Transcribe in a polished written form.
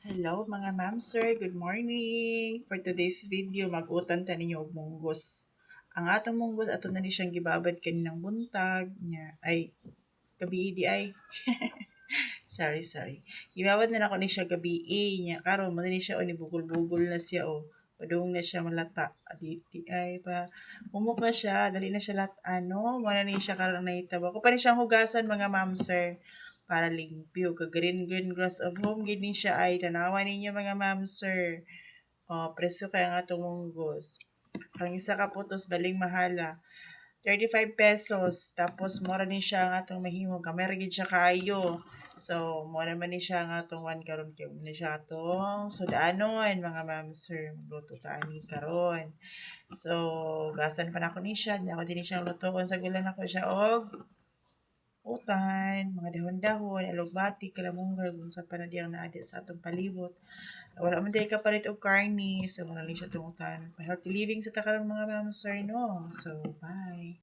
Hello mga ma'am sir, good morning. For today's video, mag-utan ta ninyo og munggos. Ang atong munggos ato na ni siyang gibabad kaninang buntag nya ay gabi di ay. sorry. Gibabad na nako ni siya gabi nya karon mo na ni siya o ni bugol-bugol na siya o. Padung na siya malata. Di ay pa umok na siya, dali na siya mo na ni siya karon nahitabo. Ko pa ni siyang hugasan mga ma'am sir para limpyo. Green grass of home, gini siya ay tanawan ninyo mga ma'am sir. O, preso kaya nga itong munggos. Ang isa ka putos, baling mahala. 35 pesos. Tapos, mura ni siya nga itong mahimong. Kamera gid siya kaayo. So, mura man ni siya nga itong one karon kay ni siya itong sudanon, mga ma'am sir. Magluto ta ani karon. So, gasan pa na ako ni siya. Di ako din siyang lutoon sa gulan ako siya og utan, mga dahon-dahon, alugbati, kalamunggay, kung sa panadiyang naadi sa atong palibot. Wala man tayo kapalit og karni, so wala lang siya tumutan. Healthy living sa takarang mga ma'am sir, no? So, bye.